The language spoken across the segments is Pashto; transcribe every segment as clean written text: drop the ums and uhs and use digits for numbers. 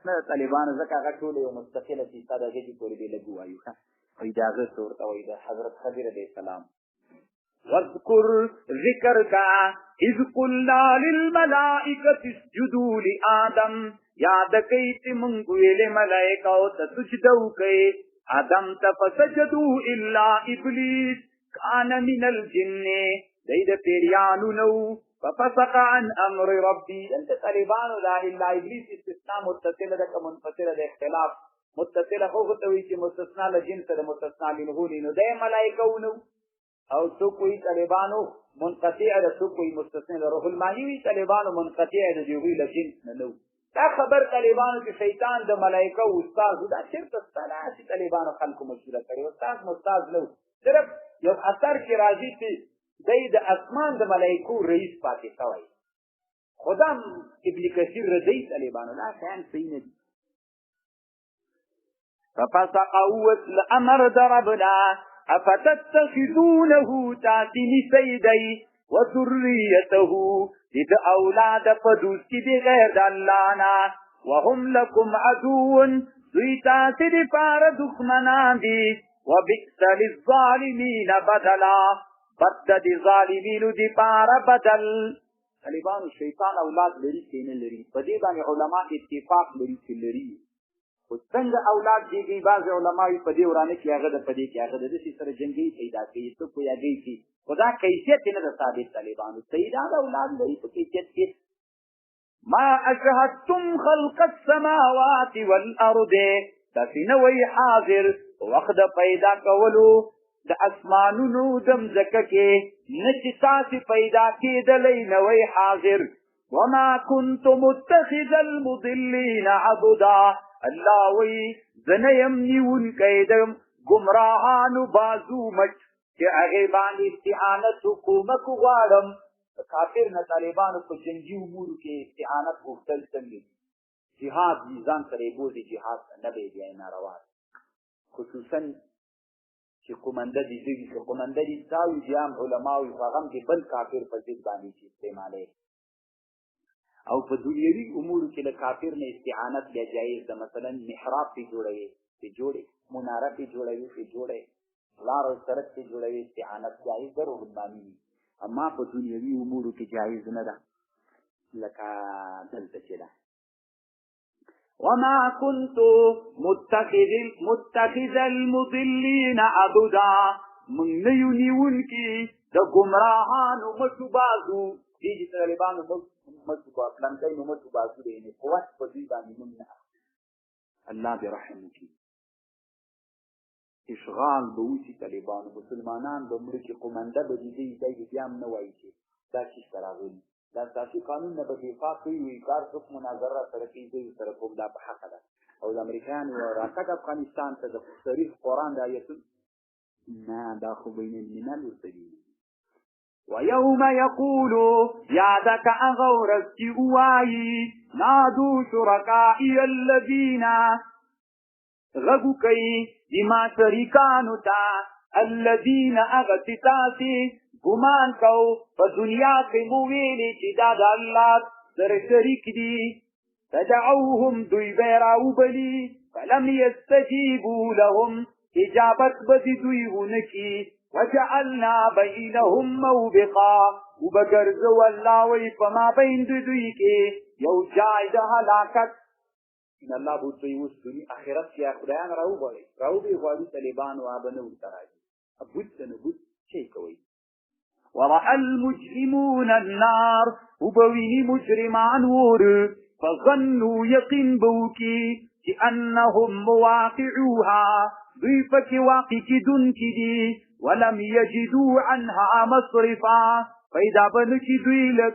نه طالبانو ځکه هغه ټول یو مستقله کیسه ده هغې پورې دې لږ ووایو وایي د هغه څه ورته وایي د حضرت خضر علیه السلام واذکر ذکر کا اذ قلنا للملائکة اسجدوا لآدم یاد کوي چې موږ ویلې ملایکو ته سجده وکړئ آدم ته فسجدوا الا ابلیس کان من الجن دی د پیریانو نو ففسق عن امر ربي انت طالبانو لا الا ابلیس استثناء متصله ده که منفصله ده اختلاف متصله خو ته وایي چې مستثنا له جنس ده مستثنا منه نو دی ملایکو نو او څوک وایي طالبانو منقطع ده څوک وایي مستثنا ده روح المانی وایي طالبانو منقطع ده د هغوی له جنس نه نو دا خبر طالبانو چې شیطان د ملایکو استاد دا چېرته ستا داسې طالبانو خلکو مشهوره کړې استاد مستاد نه صرف یو اثر کې راځي چې دی د اسمان د ملایکو رئیس پاتې شوی خو دا ابن کثیر ردی طالبانو دا شیان صحیح نه دي ففسق الامر ضربنا افتتخذونه تاتي سيدي وذريته دید اولاد پدوس کی دی غیر دلانا وهم لکم عدون دوی تاسی دی پار دخمنان دی وبئس للظالمین بدلا بد دی ظالمینو دی پار بدل طالبانو شیطان اولاد لري که نه لري په دې باندې علما اتفاق لري چې لري خو څنګه اولاد دیږي بعض علماوي په دې ورانه کې هغه د په دې کې هغه د دې سره جنګي پیدا کوي څوک یادوي چې خدا کیفیت نه د ثابت طالبانو سیدان اولاد لري په کیفیت کې ما اشهدتم خلق السماوات والارض تفنوي حاضر وقت پیدا کولو د اسمانونو د مځکه کې نشي تاسو پیدا کېدلی نوی حاضر وما كنت متخذ المضلين عضدا الله وی زنیم نیون کیدم گمراهانو بازو مچ چې هغې باندې استعانت حکومت غواړم کافر نه طالبانو په جنګي امورو کې استعانت غوښتل څنګه جهاد ځان سره یې بوځي جهاد نه دی بیا ناروا خصوصا چې قومنده دي دوی که قومنده دي ستا وي بیا هم علما وي خو هغه هم د بل کافر په ضد باندې چې استعمالوي او په دنیوي امورو کې له کافر نه استعانت بیا جایز ده مثلا محراب پې جوړوي پې جوړې مناره پې جوړوي پې جوړې لار او سړک پې جوړوي استعانت جایز ده روح المانی وي اما په دنیوي امورو کې جایز نه ده لکه دلته چې ده وما كنت متخذ المضلين عضدا من نه یو نیونکي د ګمراهانو مټو بازو دې چې طالبانو مټو پلانکۍ نو مټو بازو دی نه قوت په دوی باندې موږ نه الله برحم وکړي اشغال به وشي طالبانو مسلمانان به مړه کې قومنده به دي دی بیا هم نه وایي چې دا چېرته راغلي دا اساسي قانون نه به دفاع کوي وایي کار څوک مناظره سره کوي دوی سره کوم دا په حقه ده او د امریکایانو راتګ افغانستان ته د صریح قرآن د آیتونو نه دا خو بین الملل ورته دي ويوم يقول يادك أغورت أواي نادوا شركائي الذين غبكي بما شركانوا تا الذين أغتتاسي گمان کو فدنیا کی مویلی چی داد اللہ در شرک دی تدعوهم دوی بیراو بلی فلم يستجيبوا لهم اجابت بدی دوی هنکی وجعلنا بینهم موبقا وبگرزو اللہ وی فما بین دوی کے یو جائد حلاکت ان اللہ بودتوی وستونی آخرت کیا خدایان راو بی غواری طالبان و آبنو تراجی اب بودتنو بود چه کوئی ورأى المجرمون النار وبويني مجرمان ور فظنوا يقين بوكي كأنهم مواقعوها ضيفك واقك دنكدي ولم يجدوا عنها مصرفا فإذا بنكي دوي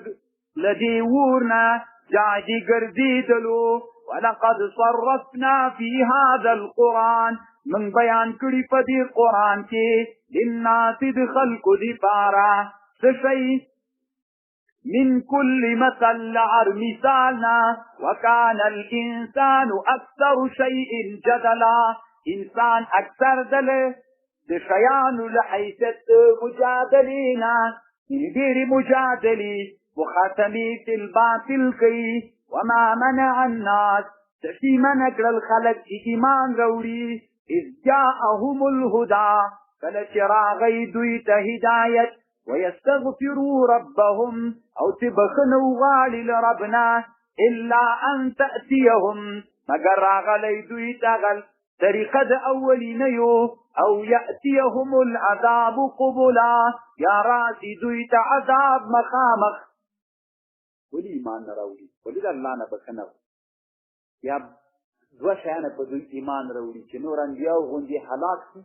لدي ورنا جاجي قردي دلو ولقد صرفنا في هذا القرآن من بيان كل فدي القرآن كي للناس دخلق دي پارا سشي من كل مثل لعر مثالنا وكان الإنسان أكثر شيء جدلا إنسان أكثر دل دشيان لحيثت مجادلينا من غير مجادلي وختمي في الباطل كي وما منع الناس تشیمن کړل خلق چې ایمان راوړي اذ جاءهم الهدى کله چې راغی دوی ته هدایت ويستغفروا ربهم او تبخنوا غالي لربنا الا ان تأتيهم مگر راغلی دوی تغل طریقه د اولینیو او یأتیهم العذاب قبلا یا راسی دوی ته عذاب مخامخ ولی ایمان نه راوړي ولی د الله نه بخنه یا دوه شیانه په دوی ایمان راوړي چې نور انبیاو غوندې هلاک شي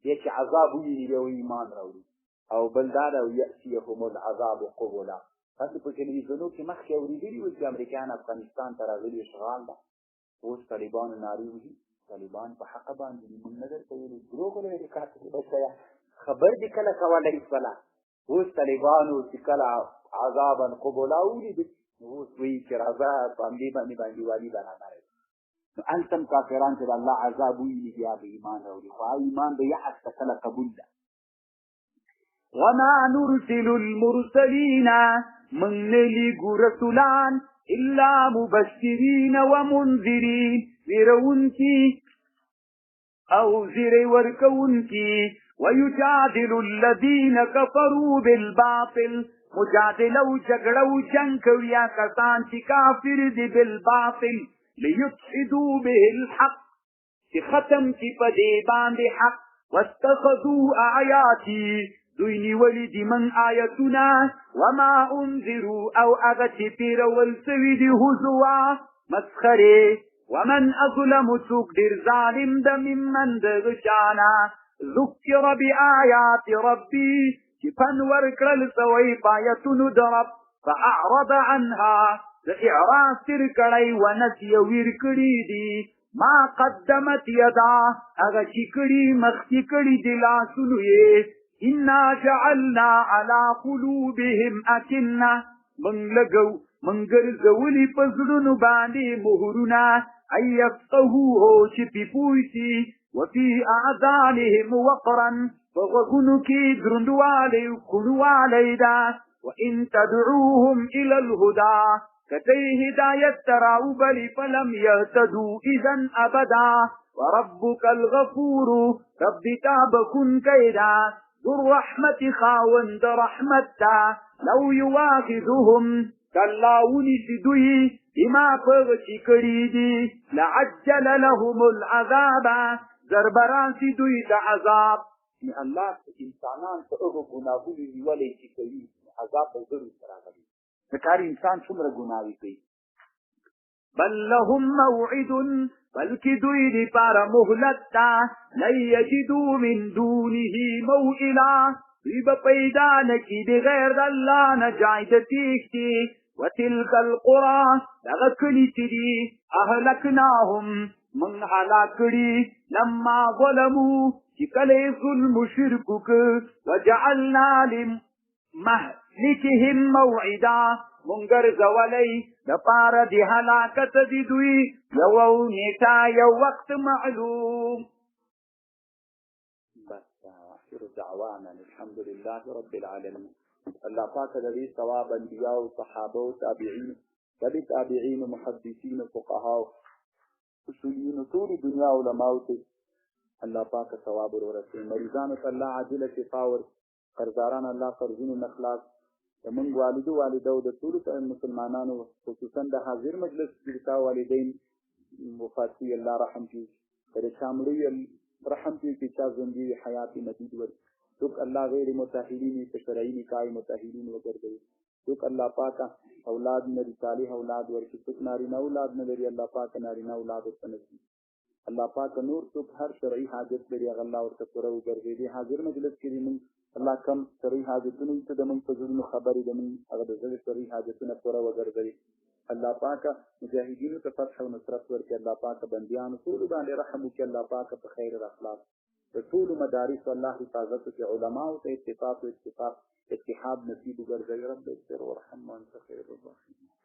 بیا چې عذاب وویني بیا ایمان راوړي او بل دا ده یأتیهم العذاب قبلا تاسو په تلویزیونو کې مخکې اورېدلي وو چې امریکایان افغانستان ته راغلي اشغال ده اوس طالبانو نارې وهي طالبان په حق باندې موږ نه درته ویلي دروغ ولري بچیه خبر دې کله کولی شوله اوس طالبانو چې کله عذابا قبلا ولید اوس وایي چې راځه په همدې باندې والي برابر نو هلته هم کافران چې د الله عذاب وویني بیا به ایمان راوړي خو ایمان به یې هسته کله قبول ده وما نرسل المرسلين من نلقوا رسولان إلا مبشرين ومنذرين زرونكي أو زر وركونكي ويجادل الذين كفروا بالباطل مجادلو جگڑو جنکو یا کسان چی کافر دی بالباطل ليدحدوا به الحق چی ختم کی پدی باند حق واستخذوا آیاتی دوینی ولی دی من آیتنا وما انذروا او اغتی پیر والسوی دی حضوا مسخره ومن اظلم سوک در ظالم دا ممن دغشانا ذکر بی آیات ربی چی پنور کرل سوی پایتونو درب فاعرض عنها دا اعراض تر کڑی ونسی ویر کڑی دی ما قدمت یدا اغا چی کڑی مخی کڑی دلا سنوئے انا جعلنا على قلوبهم اکننا من لگو من گرزولی پزرنو باندی مهرنا ان یفقهوه چی پی پویسی وفی اعذانهم وقرا فغگنو کی درندوالی کنوالی دا وان تدعوهم الى الهدى کتی ہدایت تراؤ بلی فلم یهتدو اذن ابدا وربک الغفور رب تابکن کیدا ذو رحمت خاوند رحمت تا لو یواخذهم کلاونی سدوی بما فغچی کریدی لعجل لهم العذاب زربران سدوی دا عذاب اللہ انسانان تا اغو گناہولی نیولی چی کری عذاب ضرور تراغلی ذکر انسان څومره ګناوي کوي بل لهم موعد بلکې دوی لپاره مهلت ده لن یجدوا من دونه موئلا دوی به پیدا نه کړي بغیر د الله نه جای د تېښتې وتلک القرى دغه کلي چې دي اهلکناهم من هلاک کړي لما ظلموا چې کله یې ظلم شرک وکړ وجعلنا لمهلکهم موعدا منگر زولی دپار دی حلاکت دی دوی یو نیتا یو وقت معلوم بس آخر دعوانا الحمد لله رب العالمين اللہ پاک دی ثواب انبیاء و صحابہ و تابعین تبی تابعین و محدثین و فقہاء اصولین طول دنیا علماء اللہ پاک ثواب و رسول مریضان اللہ عاجل شفاور قرضاران اللہ قرضین نخلاص زمونږ والدو والدو د ټولو مسلمانانو خصوصا د حاضر مجلس ګرتا والدین وفات کی الله رحم کی در شاملی رحم کی چې چا ژوندي حیات مدید ور څوک الله غیر متأهلین په شرعي نکاح متأهلین وګرځي څوک الله پاک اولاد نری صالح اولاد ورکړي څوک نارینه اولاد نه لري الله پاک نارینه اولاد ورکړي الله پاک نور څوک هر شرعي حاجت لري الله ورته پوره وګرځي حاضر مجلس کې موږ الله کم شرعي حاجتونه ته د موږ په زړونو خبرې د موږ هغه د زړه شرعي حاجتونه پوره وګرځوي الله پاک مجاهدینو ته فتح او نصرت ورکړي الله پاک بندیانو ټول باندې رحم وکړي الله پاک په خیر او اخلاص د ټول مدارس الله حفاظت وکړي علماء ته اتفاق او اتحاد نصیب وګرځوي رب اغفر وارحم وانت خیر الراحمین